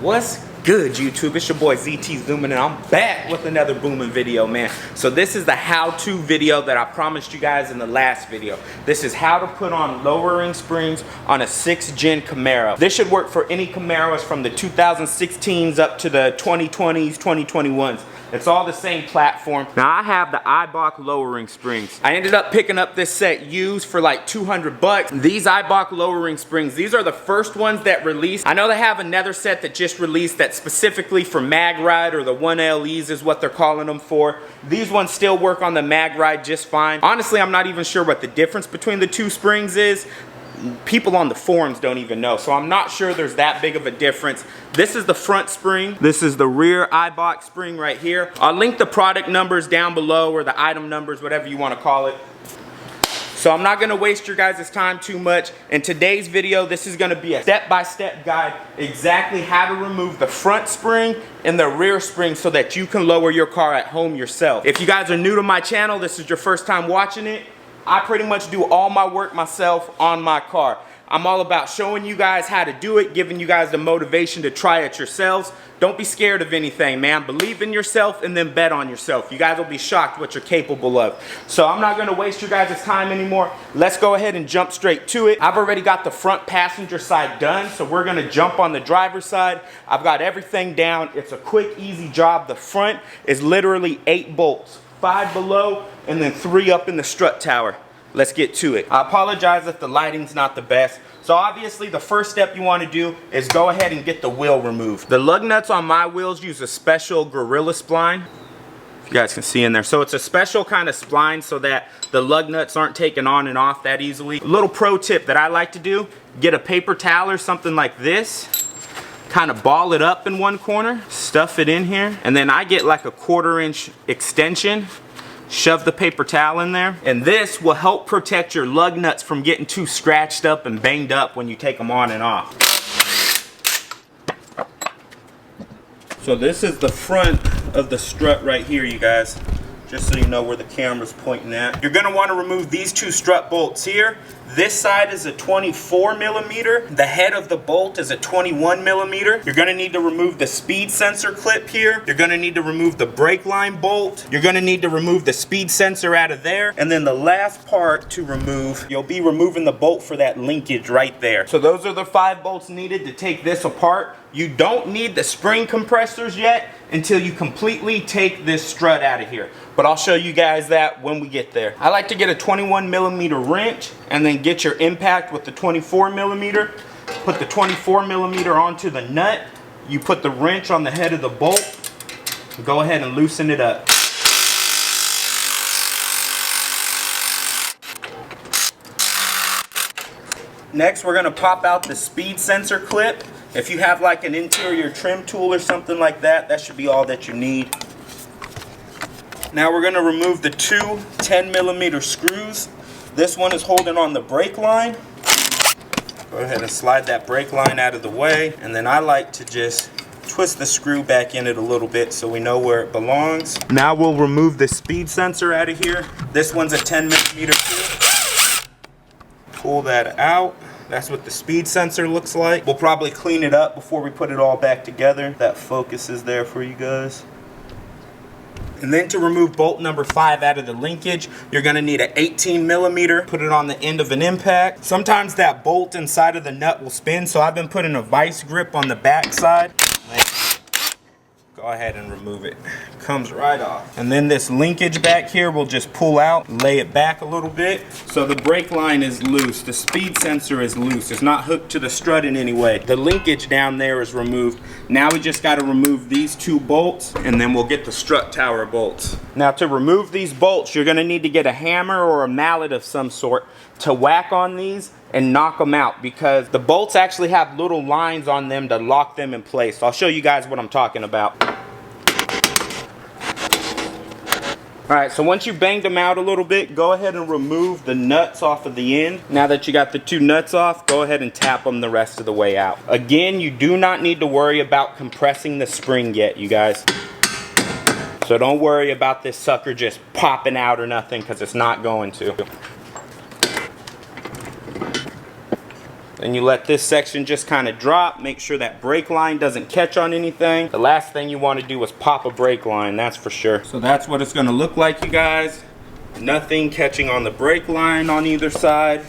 What's good, YouTube? It's your boy ZT Zooming, and I'm back with another booming video, man. So this is the how-to video that I promised you guys in the last video. This is how to put on lowering springs on a 6th gen Camaro. This should work for any Camaros from the 2016s up to the 2020s, 2021s. It's all the same platform. Now I have the Eibach lowering springs. I ended up picking up this set used for like 200 bucks. These Eibach lowering springs, these are the first ones that released. I know they have another set that just released that's specifically for mag ride, or the 1LEs is what they're calling them for. These ones still work on the mag ride just fine. Honestly, I'm not even sure what the difference between the two springs is. People on the forums don't even know, so I'm not sure there's that big of a difference. This is the front spring. This is the rear Eibach spring right here. I'll link the product numbers down below, or the item numbers, whatever you want to call it. So I'm not going to waste your guys' time too much. In today's video, this is going to be a step-by-step guide exactly how to remove the front spring and the rear spring so that you can lower your car at home yourself. If you guys are new to my channel, this is your first time watching it, I pretty much do all my work myself on my car. I'm all about showing you guys how to do it, giving you guys the motivation to try it yourselves. Don't be scared of anything, man. Believe in yourself and then bet on yourself. You guys will be shocked what you're capable of. So I'm not going to waste your guys' time anymore. Let's go ahead and jump straight to it. I've already got the front passenger side done, so we're going to jump on the driver's side. I've got everything down. It's a quick, easy job. The front is literally 8 bolts. 5 below, and then 3 up in the strut tower. Let's get to it. I apologize if the lighting's not the best. So obviously the first step you want to do is go ahead and get the wheel removed. The lug nuts on my wheels use a special Gorilla spline. If you guys can see in there. So it's a special kind of spline so that the lug nuts aren't taken on and off that easily. A little pro tip that I like to do, get a paper towel or something like this. Kind of ball it up in one corner, stuff it in here, and then I get like a 1/4 inch extension, shove the paper towel in there, and this will help protect your lug nuts from getting too scratched up and banged up when you take them on and off. So this is the front of the strut right here, you guys, just so you know where the camera's pointing at. You're gonna want to remove these 2 strut bolts here. This side is a 24 millimeter. The head of the bolt is a 21 millimeter. You're gonna need to remove the speed sensor clip here. You're gonna need to remove the brake line bolt. You're gonna need to remove the speed sensor out of there. And then the last part to remove, you'll be removing the bolt for that linkage right there. So those are the 5 bolts needed to take this apart. You don't need the spring compressors yet until you completely take this strut out of here. But I'll show you guys that when we get there. I like to get a 21 millimeter wrench and then get your impact with the 24 millimeter. Put the 24 millimeter onto the nut. You put the wrench on the head of the bolt. Go ahead and loosen it up. Next, we're gonna pop out the speed sensor clip. If you have like an interior trim tool or something like that, that should be all that you need. Now we're gonna remove the 2 10 millimeter screws. This one is holding on the brake line. Go ahead and slide that brake line out of the way. And then I like to just twist the screw back in it a little bit so we know where it belongs. Now we'll remove the speed sensor out of here. This one's a 10 millimeter too. Pull that out. That's what the speed sensor looks like. We'll probably clean it up before we put it all back together. That focus is there for you guys. And then to remove bolt number 5 out of the linkage, you're gonna need an 18 millimeter. Put it on the end of an impact. Sometimes that bolt inside of the nut will spin, so I've been putting a vice grip on the back side. Go ahead and remove it. Comes right off. And then this linkage back here we'll just pull out, lay it back a little bit. So the brake line is loose, the speed sensor is loose. It's not hooked to the strut in any way. The linkage down there is removed. Now we just got to remove these 2 bolts, and then we'll get the strut tower bolts. Now to remove these bolts, you're gonna need to get a hammer or a mallet of some sort to whack on these and knock them out, because the bolts actually have little lines on them to lock them in place. I'll show you guys what I'm talking about. Alright, so once you banged them out a little bit, go ahead and remove the nuts off of the end. Now that you got the 2 nuts off, go ahead and tap them the rest of the way out. Again, you do not need to worry about compressing the spring yet, you guys. So don't worry about this sucker just popping out or nothing, because it's not going to. Then you let this section just kind of drop. Make sure that brake line doesn't catch on anything. The last thing you want to do is pop a brake line, that's for sure. So that's what it's going to look like, you guys. Nothing catching on the brake line on either side.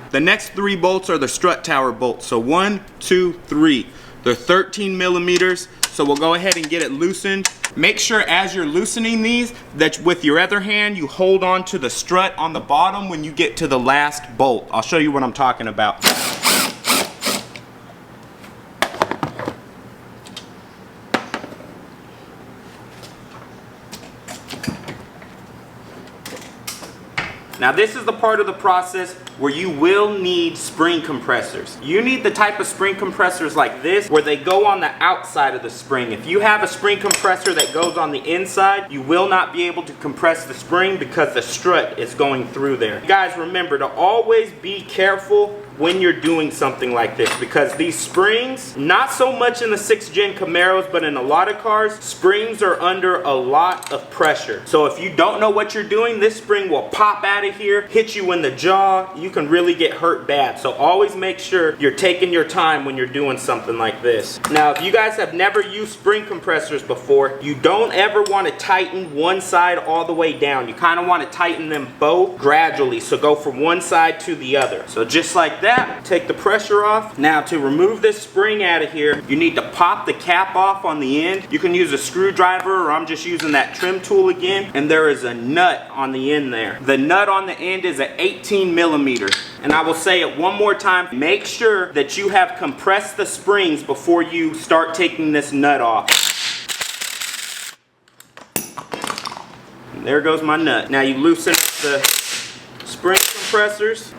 The next 3 bolts are the strut tower bolts. So 1, 2, 3. They're 13 millimeters. So we'll go ahead and get it loosened. Make sure as you're loosening these that with your other hand you hold on to the strut on the bottom when you get to the last bolt. I'll show you what I'm talking about. Now this is the part of the process where you will need spring compressors. You need the type of spring compressors like this where they go on the outside of the spring. If you have a spring compressor that goes on the inside, you will not be able to compress the spring because the strut is going through there. Guys, remember to always be careful when you're doing something like this, because these springs, not so much in the 6th gen Camaros, but in a lot of cars, springs are under a lot of pressure. So if you don't know what you're doing, this spring will pop out of here, hit you in the jaw. You can really get hurt bad. So always make sure you're taking your time when you're doing something like this. Now, if you guys have never used spring compressors before, you don't ever want to tighten one side all the way down. You kind of want to tighten them both gradually. So go from one side to the other. So just like that. Take the pressure off. Now to remove this spring out of here, you need to pop the cap off on the end. You can use a screwdriver, or I'm just using that trim tool again. And there is a nut on the end there. The nut on the end is an 18 millimeter. And I will say it one more time. Make sure that you have compressed the springs before you start taking this nut off. And there goes my nut. Now you loosen up the spring compressors.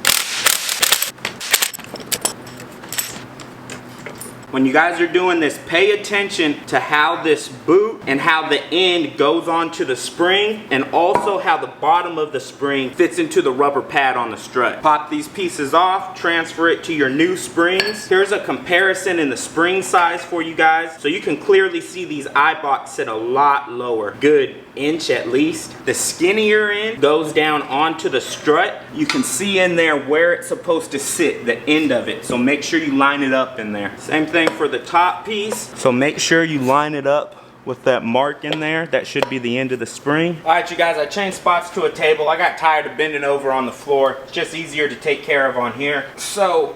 When you guys are doing this, pay attention to how this boot and how the end goes onto the spring, and also how the bottom of the spring fits into the rubber pad on the strut. Pop these pieces off, transfer it to your new springs. Here's a comparison in the spring size for you guys. So you can clearly see these Eibach sit a lot lower. Good inch at least. The skinnier end goes down onto the strut. You can see in there where it's supposed to sit, the end of it. So make sure you line it up in there. Same thing for the top piece. So make sure you line it up with that mark in there. That should be the end of the spring. All right, you guys, I changed spots to a table. I got tired of bending over on the floor. It's just easier to take care of on here. So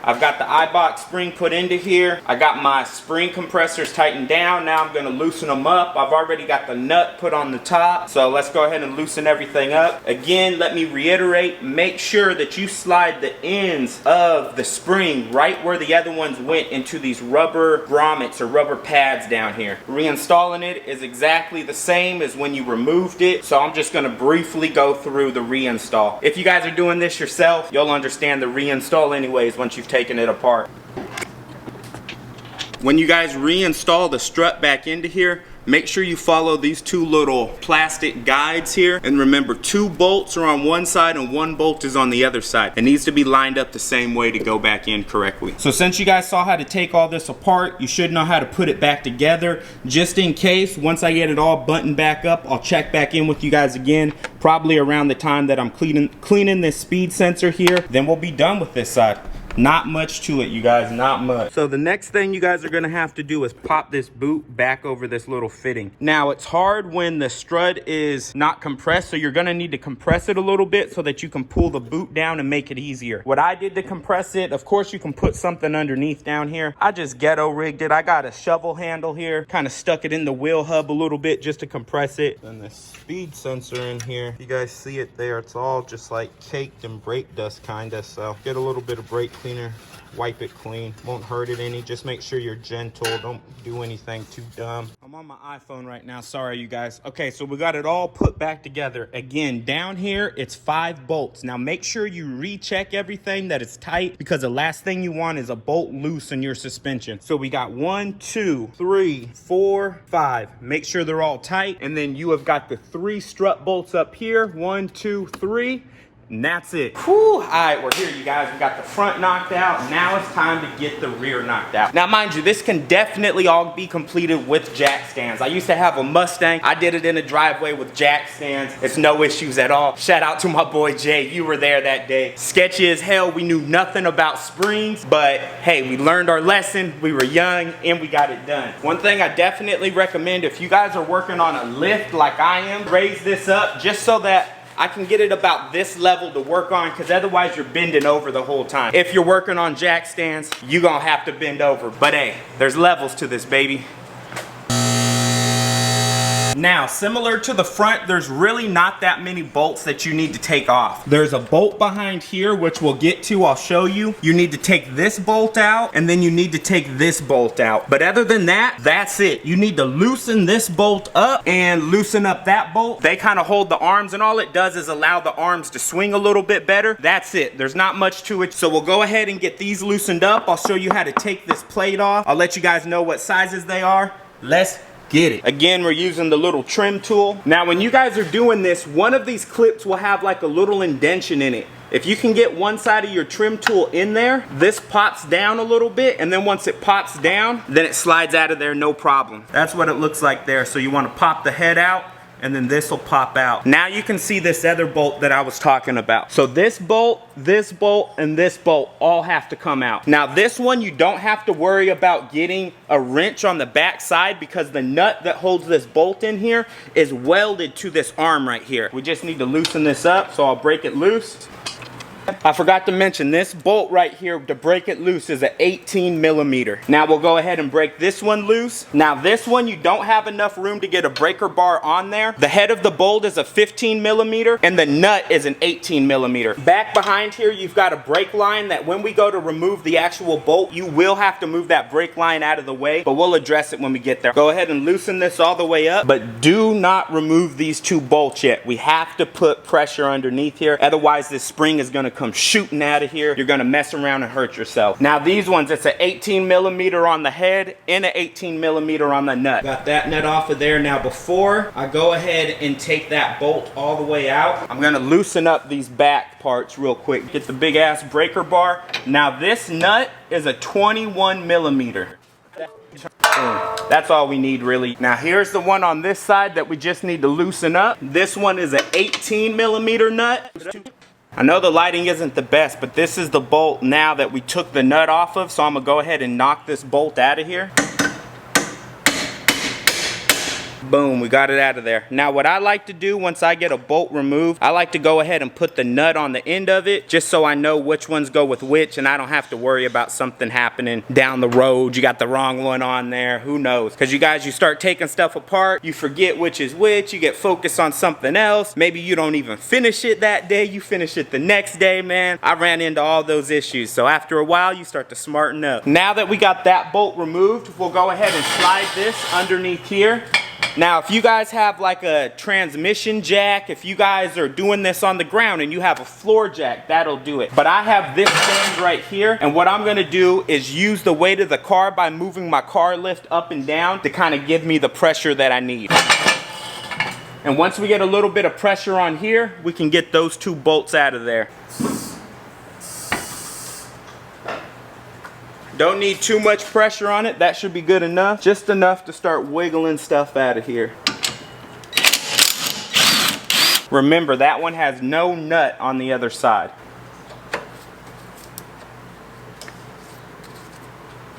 I've got the Eibach spring put into here. I got my spring compressors tightened down. Now I'm gonna loosen them up. I've already got the nut put on the top. So let's go ahead and loosen everything up. Again, let me reiterate, make sure that you slide the ends of the spring right where the other ones went into these rubber grommets or rubber pads down here. Reinstalling it is exactly the same as when you removed it. So I'm just gonna briefly go through the reinstall. If you guys are doing this yourself, you'll understand the reinstall anyways once you've taken it apart. When you guys reinstall the strut back into here, make sure you follow these 2 little plastic guides here. And remember, 2 bolts are on one side and 1 bolt is on the other side. It needs to be lined up the same way to go back in correctly. So since you guys saw how to take all this apart, you should know how to put it back together. Just in case, once I get it all buttoned back up, I'll check back in with you guys again, probably around the time that I'm cleaning this speed sensor here. Then we'll be done with this side. Not much to it, you guys, not much. So the next thing you guys are gonna have to do is pop this boot back over this little fitting. Now, it's hard when the strut is not compressed, so you're gonna need to compress it a little bit so that you can pull the boot down and make it easier. What I did to compress it, of course you can put something underneath down here. I just ghetto rigged it. I got a shovel handle here, kind of stuck it in the wheel hub a little bit just to compress it. Then the speed sensor in here, you guys see it there, it's all just like caked in brake dust kinda, so get a little bit of brake cleaner, wipe it clean, won't hurt it any. Just make sure you're gentle, don't do anything too dumb. I'm on my iPhone right now, sorry you guys. Okay, so we got it all put back together. Again, down here it's 5 bolts. Now make sure you recheck everything that it's tight, because the last thing you want is a bolt loose in your suspension. So we got 1, 2, 3, 4, 5. Make sure they're all tight, and then you have got the 3 strut bolts up here, 1, 2, 3. And that's it. Whew. All right, we're here, you guys. We got the front knocked out. Now it's time to get the rear knocked out. Now, mind you, this can definitely all be completed with jack stands. I used to have a Mustang. I did it in a driveway with jack stands. It's no issues at all. Shout out to my boy Jay. You were there that day. Sketchy as hell. We knew nothing about springs, but hey, we learned our lesson. We were young and we got it done. One thing I definitely recommend, if you guys are working on a lift like I am, raise this up just so that I can get it about this level to work on, because otherwise you're bending over the whole time. If you're working on jack stands, you're gonna have to bend over. But hey, there's levels to this, baby. Now, similar to the front, there's really not that many bolts that you need to take off. There's a bolt behind here, which we'll get to, I'll show you. You need to take this bolt out, and then you need to take this bolt out. But other than that, that's it. You need to loosen this bolt up and loosen up that bolt. They kind of hold the arms, and all it does is allow the arms to swing a little bit better. That's it. There's not much to it. So we'll go ahead and get these loosened up. I'll show you how to take this plate off. I'll let you guys know what sizes they are. Let's get it. Again, we're using the little trim tool. Now, when you guys are doing this, one of these clips will have like a little indentation in it. If you can get one side of your trim tool in there, this pops down a little bit, and then once it pops down, then it slides out of there, no problem. That's what it looks like there. So you want to pop the head out, and then this will pop out. Now you can see this other bolt that I was talking about. So this bolt, and this bolt all have to come out. Now this one, you don't have to worry about getting a wrench on the back side, because the nut that holds this bolt in here is welded to this arm right here. We just need to loosen this up, so I'll break it loose. I forgot to mention, this bolt right here, to break it loose, is an 18 millimeter. Now we'll go ahead and break this one loose. Now this one, you don't have enough room to get a breaker bar on there. The head of the bolt is a 15 millimeter and the nut is an 18 millimeter. Back behind here, you've got a brake line that when we go to remove the actual bolt, you will have to move that brake line out of the way, but we'll address it when we get there. Go ahead and loosen this all the way up, but do not remove these two bolts yet. We have to put pressure underneath here, otherwise this spring is gonna come shooting out of here. You're gonna mess around and hurt yourself. Now these ones, it's an 18 millimeter on the head and an 18 millimeter on the nut. Got that nut off of there. Now before I go ahead and take that bolt all the way out, I'm gonna loosen up these back parts real quick. Get the big ass breaker bar. Now this nut is a 21 millimeter. That's all we need really. Now here's the one on this side that we just need to loosen up. This one is an 18 millimeter nut. I know the lighting isn't the best, but this is the bolt now that we took the nut off of, so I'm gonna go ahead and knock this bolt out of here. Boom, we got it out of there. Now what I like to do once I get a bolt removed, I like to go ahead and put the nut on the end of it, just so I know which ones go with which, and I don't have to worry about something happening down the road. You got the wrong one on there, who knows? Because you guys, you start taking stuff apart, you forget which is which, you get focused on something else. Maybe you don't even finish it that day, you finish it the next day, man. I ran into all those issues, so after a while, you start to smarten up. Now that we got that bolt removed, we'll go ahead and slide this underneath here. Now, if you guys have like a transmission jack, if you guys are doing this on the ground and you have a floor jack, that'll do it. But I have this stand right here, and what I'm gonna do is use the weight of the car by moving my car lift up and down to kind of give me the pressure that I need. And once we get a little bit of pressure on here, we can get those two bolts out of there. Don't need too much pressure on it. That should be good enough. Just enough to start wiggling stuff out of here. Remember, that one has no nut on the other side.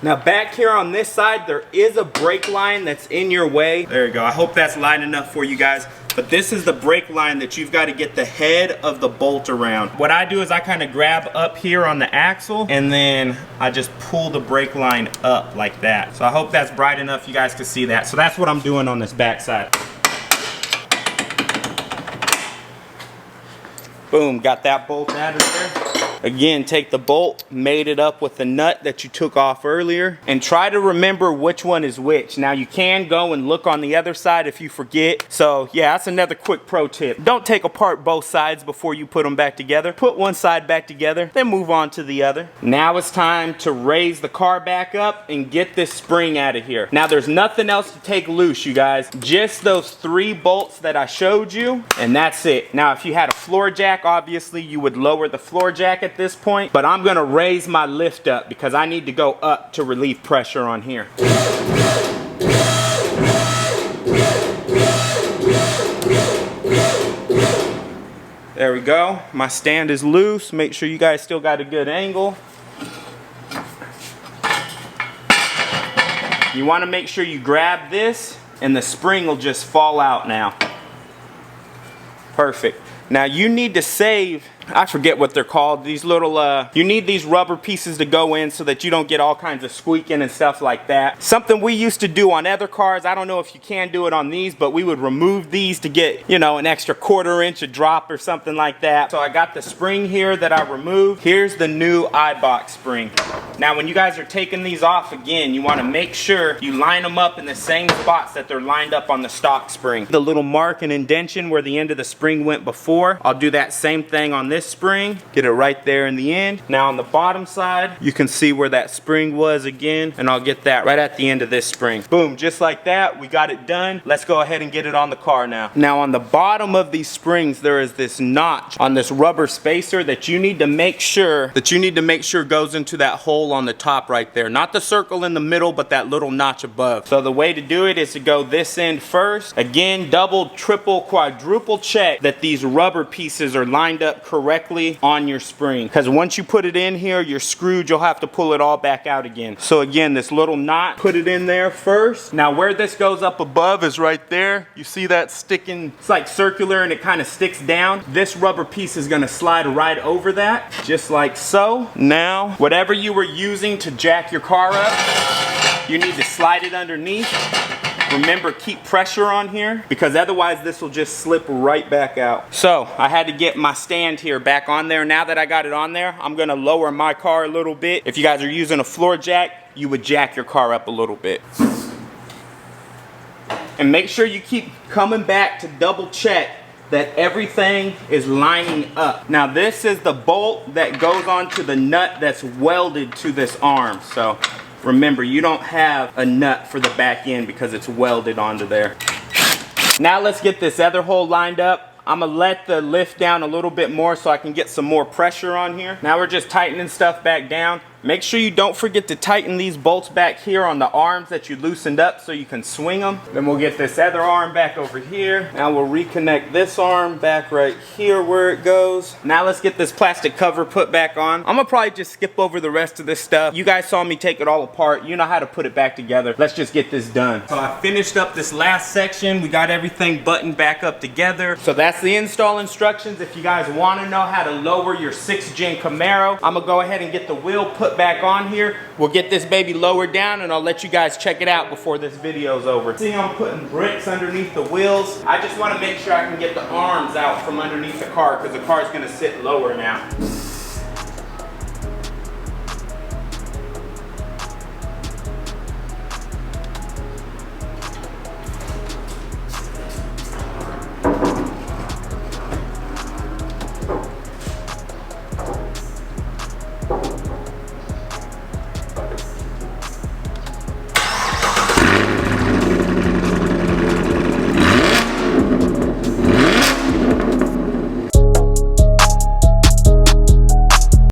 Now back here on this side, there is a brake line that's in your way. There you go. I hope that's light enough for you guys. But this is the brake line that you've got to get the head of the bolt around. What I do is I kind of grab up here on the axle, and then I just pull the brake line up like that. So I hope that's bright enough you guys can see that. So that's what I'm doing on this back side. Boom, got that bolt out of there. Again, take the bolt, mate it up with the nut that you took off earlier, and try to remember which one is which. Now you can go and look on the other side if you forget. So yeah, that's another quick pro tip. Don't take apart both sides before you put them back together. Put one side back together, then move on to the other. Now it's time to raise the car back up and get this spring out of here. Now there's nothing else to take loose, you guys. Just those 3 bolts that I showed you, and that's it. Now if you had a floor jack, obviously you would lower the floor jack at this point, but I'm gonna raise my lift up because I need to go up to relieve pressure on here. There we go. My stand is loose. Make sure you guys still got a good angle. You want to make sure you grab this and the spring will just fall out now. Perfect. Now you need to save, I forget what they're called, these little, you need these rubber pieces to go in so that you don't get all kinds of squeaking and stuff like that. Something we used to do on other cars, I don't know if you can do it on these, but we would remove these to get, you know, an extra 1/4 inch of drop or something like that. So I got the spring here that I removed. Here's the new Eibach spring. Now when you guys are taking these off again, you want to make sure you line them up in the same spots that they're lined up on the stock spring. The little mark and indentation where the end of the spring went before, I'll do that same thing on this spring. Get it right there in the end. Now on the bottom side, you can see where that spring was again, and I'll get that right at the end of this spring. Boom, just like that, we got it done. Let's go ahead and get it on the car now. Now on the bottom of these springs, there is this notch on this rubber spacer that you need to make sure goes into that hole on the top right there. Not the circle in the middle, but that little notch above. So the way to do it is to go this end first. Again, double, triple, quadruple check that these rubber pieces are lined up correctly on your spring, because once you put it in here, you're screwed. You'll have to pull it all back out again. So again, this little knot, put it in there first. Now where this goes up above is right there. You see that sticking, it's like circular and it kind of sticks down. This rubber piece is going to slide right over that, just like so. Now whatever you were using to jack your car up, you need to slide it underneath. Remember, keep pressure on here because otherwise this will just slip right back out. So I had to get my stand here back on there. Now that I got it on there, I'm gonna lower my car a little bit. If you guys are using a floor jack, you would jack your car up a little bit. And make sure you keep coming back to double check that everything is lining up. Now this is the bolt that goes onto the nut that's welded to this arm. So remember, you don't have a nut for the back end because it's welded onto there. Now let's get this other hole lined up. I'm gonna let the lift down a little bit more so I can get some more pressure on here. Now we're just tightening stuff back down. Make sure you don't forget to tighten these bolts back here on the arms that you loosened up so you can swing them. Then we'll get this other arm back over here. Now we'll reconnect this arm back right here where it goes. Now let's get this plastic cover put back on. I'm gonna probably just skip over the rest of this stuff. You guys saw me take it all apart. You know how to put it back together. Let's just get this done. So I finished up this last section. We got everything buttoned back up together. So that's the install instructions. If you guys want to know how to lower your 6th gen Camaro, I'm gonna go ahead and get the wheel put back on here. We'll get this baby lowered down and I'll let you guys check it out before this video's over. See, I'm putting bricks underneath the wheels. I just want to make sure I can get the arms out from underneath the car because the car's gonna sit lower now.